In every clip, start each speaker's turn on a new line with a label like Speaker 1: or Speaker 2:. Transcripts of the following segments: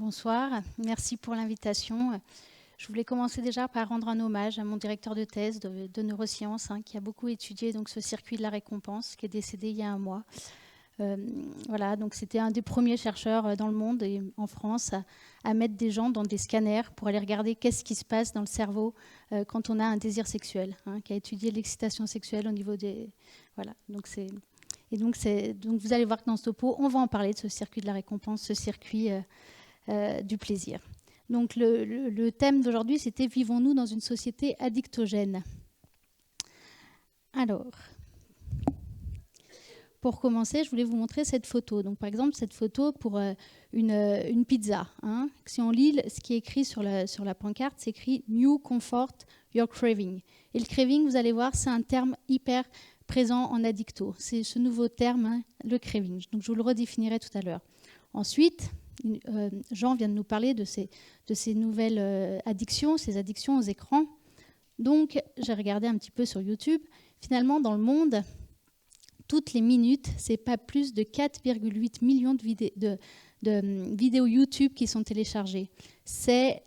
Speaker 1: Bonsoir, merci pour l'invitation. Je voulais commencer déjà par rendre un hommage à mon directeur de thèse de neurosciences qui a beaucoup étudié donc, ce circuit de la récompense, qui est décédé il y a un mois. Voilà, donc c'était un des premiers chercheurs dans le monde et en France à mettre des gens dans des scanners pour aller regarder qu'est-ce qui se passe dans le cerveau quand on a un désir sexuel, qui a étudié l'excitation sexuelle au niveau des... Voilà, donc c'est... Et donc vous allez voir que dans ce topo, on va en parler de ce circuit de la récompense, ce circuit du plaisir. Donc le thème d'aujourd'hui, c'était « Vivons-nous dans une société addictogène ?» Alors, pour commencer, je voulais vous montrer cette photo. Donc, par exemple, cette photo pour une pizza. Si on lit ce qui est écrit sur la pancarte, c'est écrit « New comfort your craving ». Et le craving, vous allez voir, c'est un terme hyper présent en addicto. C'est ce nouveau terme, le craving. Donc, je vous le redéfinirai tout à l'heure. Ensuite, Jean vient de nous parler de ces nouvelles addictions, ces addictions aux écrans. Donc, j'ai regardé un petit peu sur YouTube. Finalement, dans le monde, toutes les minutes, c'est pas plus de 4,8 millions de vidéos YouTube qui sont téléchargées. C'est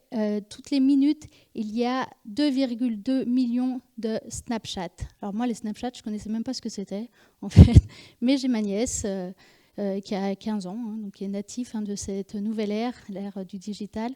Speaker 1: toutes les minutes, il y a 2,2 millions de Snapchat. Alors moi, les Snapchat, je connaissais même pas ce que c'était, en fait. Mais j'ai ma nièce qui a 15 ans, donc qui est natif de cette nouvelle ère, l'ère du digital.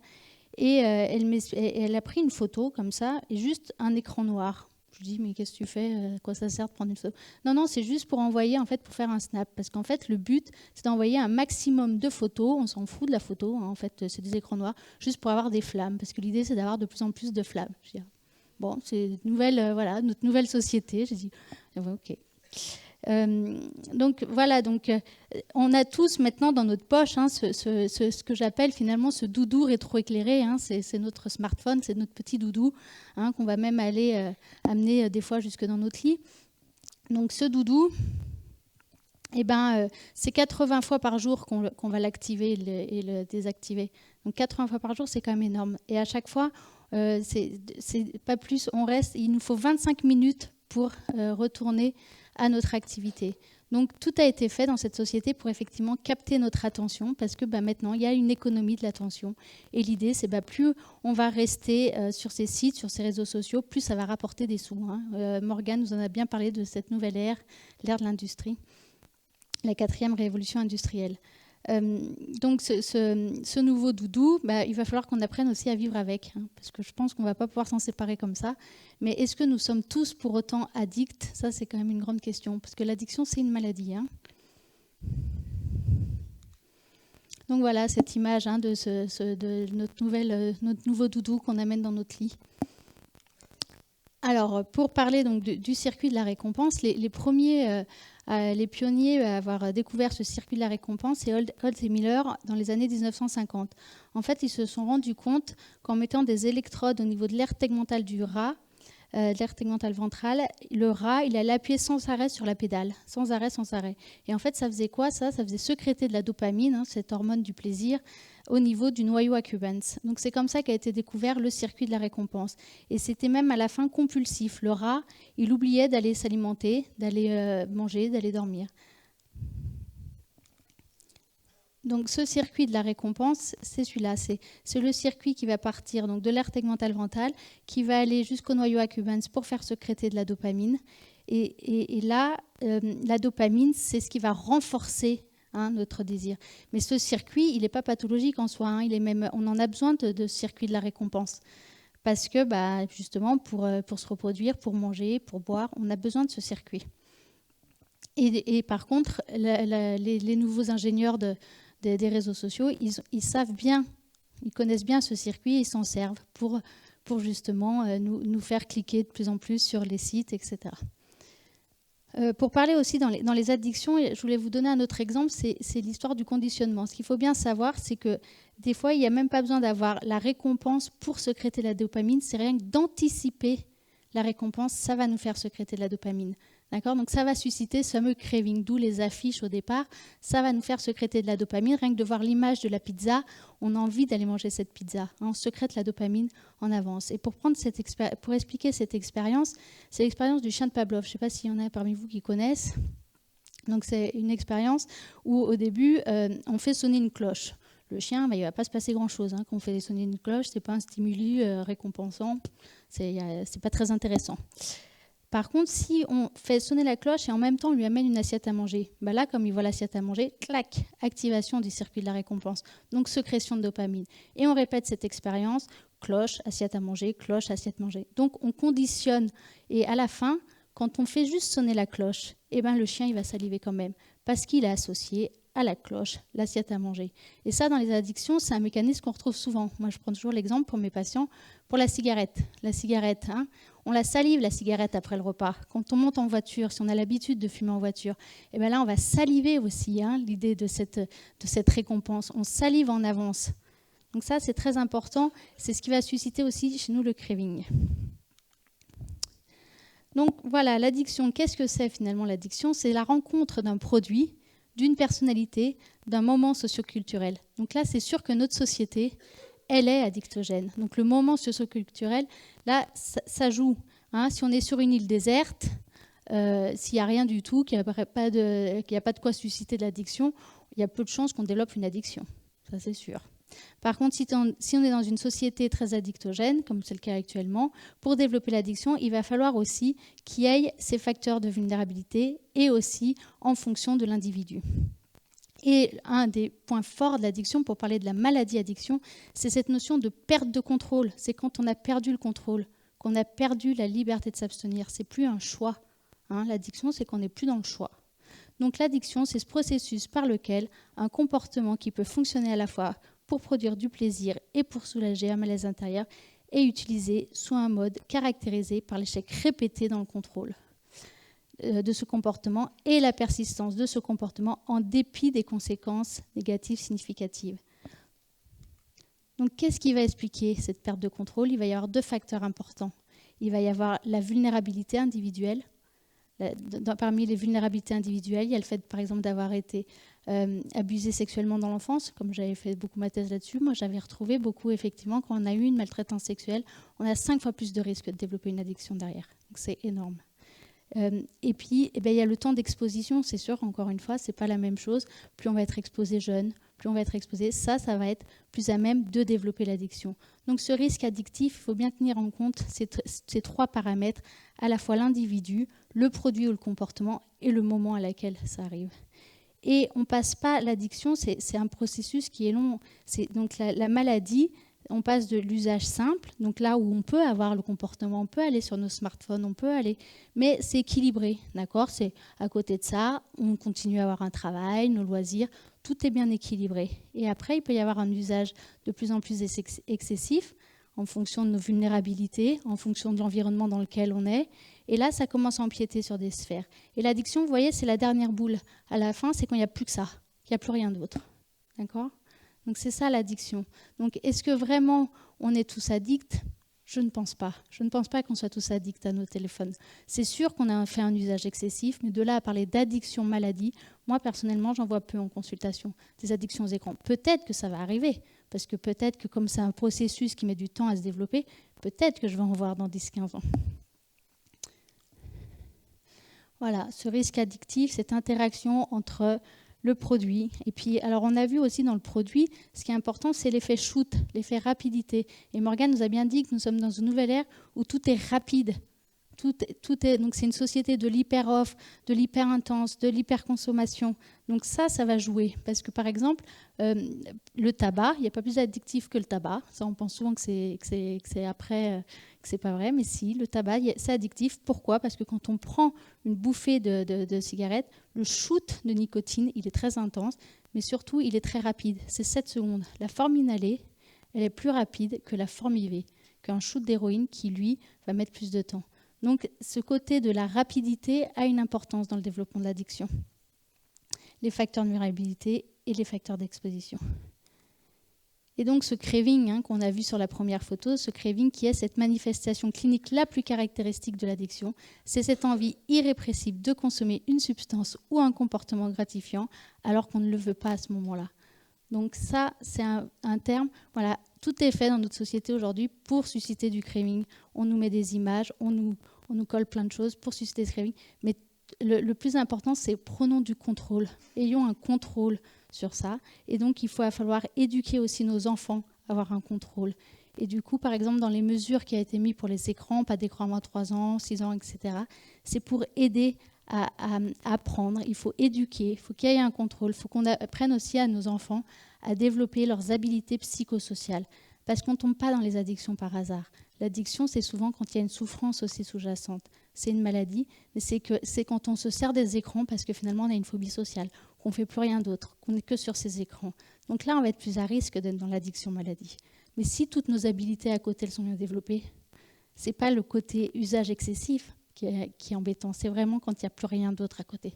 Speaker 1: Et elle a pris une photo comme ça, et juste un écran noir. Je lui dis, mais qu'est-ce que tu fais? À quoi ça sert de prendre une photo? Non, c'est juste pour envoyer, en fait, pour faire un snap. Parce qu'en fait, le but, c'est d'envoyer un maximum de photos. On s'en fout de la photo, en fait, c'est des écrans noirs, juste pour avoir des flammes. Parce que l'idée, c'est d'avoir de plus en plus de flammes. Je dis, bon, c'est voilà, notre nouvelle société. J'ai dit, ok. Donc voilà, on a tous maintenant dans notre poche ce que j'appelle finalement ce doudou rétroéclairé. C'est notre smartphone, c'est notre petit doudou qu'on va même aller amener des fois jusque dans notre lit. Donc ce doudou, c'est 80 fois par jour qu'on va l'activer et le désactiver. Donc 80 fois par jour, c'est quand même énorme. Et à chaque fois, c'est pas plus, il nous faut 25 minutes pour retourner à notre activité. Donc tout a été fait dans cette société pour effectivement capter notre attention parce que maintenant il y a une économie de l'attention et l'idée c'est plus on va rester sur ces sites, sur ces réseaux sociaux, plus ça va rapporter des sous. Morgane nous en a bien parlé de cette nouvelle ère, l'ère de l'industrie, la 4e révolution industrielle. Donc ce nouveau doudou, il va falloir qu'on apprenne aussi à vivre avec, parce que je pense qu'on ne va pas pouvoir s'en séparer comme ça. Mais est-ce que nous sommes tous pour autant addicts? Ça, c'est quand même une grande question, parce que l'addiction, c'est une maladie. Donc voilà, cette image de notre nouveau doudou qu'on amène dans notre lit. Alors, pour parler donc du circuit de la récompense, les premiers... les pionniers à avoir découvert ce circuit de la récompense, c'est Holt et Miller dans les années 1950. En fait, ils se sont rendus compte qu'en mettant des électrodes au niveau de l'aire tegmentale du rat, de l'aire tegmentale ventrale, le rat, il allait appuyer sans arrêt sur la pédale, sans arrêt. Et en fait, ça faisait quoi ça faisait sécréter de la dopamine, cette hormone du plaisir, au niveau du noyau accumbens. Donc c'est comme ça qu'a été découvert le circuit de la récompense. Et c'était même à la fin compulsif. Le rat, il oubliait d'aller s'alimenter, d'aller manger, d'aller dormir. Donc ce circuit de la récompense, c'est celui-là. C'est le circuit qui va partir donc, de l'aire tegmentale ventrale, qui va aller jusqu'au noyau accumbens pour faire sécréter de la dopamine. Et là, la dopamine, c'est ce qui va renforcer notre désir. Mais ce circuit, il n'est pas pathologique en soi. On en a besoin de ce circuit de la récompense. Parce que justement, pour se reproduire, pour manger, pour boire, on a besoin de ce circuit. Et par contre, les nouveaux ingénieurs des réseaux sociaux, ils savent bien, ils connaissent bien ce circuit, ils s'en servent pour justement nous faire cliquer de plus en plus sur les sites, etc. Pour parler aussi dans les addictions, je voulais vous donner un autre exemple, c'est l'histoire du conditionnement. Ce qu'il faut bien savoir, c'est que des fois, il n'y a même pas besoin d'avoir la récompense pour sécréter la dopamine, c'est rien que d'anticiper la récompense, ça va nous faire sécréter de la dopamine. D'accord ? Donc ça va susciter ce fameux craving, d'où les affiches au départ. Ça va nous faire sécréter de la dopamine. Rien que de voir l'image de la pizza, on a envie d'aller manger cette pizza. On sécrète la dopamine en avance. Et pour expliquer cette expérience, c'est l'expérience du chien de Pavlov. Je ne sais pas s'il y en a parmi vous qui connaissent. Donc c'est une expérience où au début, on fait sonner une cloche. Le chien, il ne va pas se passer grand-chose. Quand on fait sonner une cloche, ce n'est pas un stimuli récompensant, ce n'est pas très intéressant. Par contre, si on fait sonner la cloche et en même temps on lui amène une assiette à manger, là, comme il voit l'assiette à manger, clac, activation du circuit de la récompense, donc sécrétion de dopamine. Et on répète cette expérience, cloche, assiette à manger, cloche, assiette manger. Donc on conditionne et à la fin, quand on fait juste sonner la cloche, le chien il va saliver quand même parce qu'il est associé à la cloche, l'assiette à manger. Et ça, dans les addictions, c'est un mécanisme qu'on retrouve souvent. Moi, je prends toujours l'exemple pour mes patients, pour la cigarette. La cigarette, on la salive, la cigarette, après le repas. Quand on monte en voiture, si on a l'habitude de fumer en voiture, là, on va saliver aussi, l'idée de cette récompense. On salive en avance. Donc ça, c'est très important. C'est ce qui va susciter aussi chez nous le craving. Donc voilà, l'addiction, qu'est-ce que c'est finalement l'addiction? C'est la rencontre d'un produit, d'une personnalité, d'un moment socioculturel. Donc là, c'est sûr que notre société, elle est addictogène. Donc le moment socioculturel, là, ça joue. Si on est sur une île déserte, s'il n'y a rien du tout, qu'il n'y a pas de quoi susciter de l'addiction, il y a peu de chances qu'on développe une addiction. Ça, c'est sûr. Par contre, si on est dans une société très addictogène, comme c'est le cas actuellement, pour développer l'addiction, il va falloir aussi qu'il y ait ces facteurs de vulnérabilité et aussi en fonction de l'individu. Et un des points forts de l'addiction, pour parler de la maladie addiction, c'est cette notion de perte de contrôle. C'est quand on a perdu le contrôle, qu'on a perdu la liberté de s'abstenir. C'est plus un choix. L'addiction, c'est qu'on n'est plus dans le choix. Donc l'addiction, c'est ce processus par lequel un comportement qui peut fonctionner à la fois pour produire du plaisir et pour soulager un malaise intérieur est utilisé sous un mode caractérisé par l'échec répété dans le contrôle de ce comportement et la persistance de ce comportement en dépit des conséquences négatives significatives. Donc, qu'est-ce qui va expliquer cette perte de contrôle? Il va y avoir deux facteurs importants. Il va y avoir la vulnérabilité individuelle. Parmi les vulnérabilités individuelles, il y a le fait, par exemple, d'avoir été abusé sexuellement dans l'enfance, comme j'avais fait beaucoup ma thèse là-dessus. Moi, j'avais retrouvé beaucoup, effectivement, quand on a eu une maltraitance sexuelle, on a 5 fois plus de risques de développer une addiction derrière. Donc, c'est énorme. Et puis, il y a le temps d'exposition, c'est sûr, encore une fois, ce n'est pas la même chose. Plus on va être exposé jeune, plus on va être exposé, ça va être plus à même de développer l'addiction. Donc ce risque addictif, il faut bien tenir en compte ces 3 paramètres, à la fois l'individu, le produit ou le comportement et le moment à laquelle ça arrive. Et on ne passe pas, l'addiction, c'est un processus qui est long. Donc la maladie, on passe de l'usage simple, donc là où on peut avoir le comportement, on peut aller sur nos smartphones, on peut aller, mais c'est équilibré, d'accord? C'est à côté de ça, on continue à avoir un travail, nos loisirs, tout est bien équilibré. Et après, il peut y avoir un usage de plus en plus excessif en fonction de nos vulnérabilités, en fonction de l'environnement dans lequel on est. Et là, ça commence à empiéter sur des sphères. Et l'addiction, vous voyez, c'est la dernière boule. À la fin, c'est quand il n'y a plus que ça, qu'il n'y a plus rien d'autre, d'accord? Donc c'est ça l'addiction. Donc est-ce que vraiment on est tous addicts? Je ne pense pas. Je ne pense pas qu'on soit tous addicts à nos téléphones. C'est sûr qu'on a fait un usage excessif, mais de là à parler d'addiction maladie, moi personnellement j'en vois peu en consultation, des addictions aux écrans. Peut-être que ça va arriver, parce que peut-être que comme c'est un processus qui met du temps à se développer, peut-être que je vais en voir dans 10-15 ans. Voilà, ce risque addictif, cette interaction entre le produit. Et puis, alors on a vu aussi dans le produit, ce qui est important, c'est l'effet shoot, l'effet rapidité. Et Morgane nous a bien dit que nous sommes dans une nouvelle ère où tout est rapide. Donc c'est une société de l'hyper-offre, de l'hyper-intense, de l'hyper-consommation. Donc ça va jouer. Parce que par exemple, le tabac, il n'y a pas plus addictif que le tabac. Ça, on pense souvent que c'est après, que c'est pas vrai. Mais si, le tabac, c'est addictif. Pourquoi? Parce que quand on prend une bouffée de cigarette, le shoot de nicotine, il est très intense. Mais surtout, il est très rapide. C'est 7 secondes. La forme inhalée, elle est plus rapide que la forme IV, qu'un shoot d'héroïne qui, lui, va mettre plus de temps. Donc, ce côté de la rapidité a une importance dans le développement de l'addiction. Les facteurs de vulnérabilité et les facteurs d'exposition. Et donc, ce craving qu'on a vu sur la première photo, ce craving qui est cette manifestation clinique la plus caractéristique de l'addiction, c'est cette envie irrépressible de consommer une substance ou un comportement gratifiant alors qu'on ne le veut pas à ce moment-là. Donc ça, c'est un terme, voilà, tout est fait dans notre société aujourd'hui pour susciter du craving. On nous met des images, on nous colle plein de choses pour susciter ce craving, mais le plus important, c'est prenons du contrôle. Ayons un contrôle sur ça. Et donc, il va falloir éduquer aussi nos enfants à avoir un contrôle. Et du coup, par exemple, dans les mesures qui ont été mises pour les écrans, pas d'écran avant 3 ans, 6 ans, etc., c'est pour aider à apprendre. Il faut éduquer, il faut qu'il y ait un contrôle. Il faut qu'on apprenne aussi à nos enfants à développer leurs habiletés psychosociales. Parce qu'on ne tombe pas dans les addictions par hasard. L'addiction, c'est souvent quand il y a une souffrance aussi sous-jacente. C'est une maladie, mais c'est quand on se sert des écrans parce que finalement on a une phobie sociale, qu'on ne fait plus rien d'autre, qu'on n'est que sur ces écrans. Donc là, on va être plus à risque d'être dans l'addiction-maladie. Mais si toutes nos habiletés à côté elles sont bien développées, ce n'est pas le côté usage excessif qui est embêtant, c'est vraiment quand il n'y a plus rien d'autre à côté.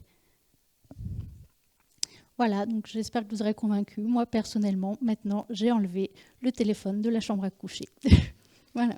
Speaker 1: Voilà, donc j'espère que vous aurez convaincu. Moi, personnellement, maintenant, j'ai enlevé le téléphone de la chambre à coucher. Voilà.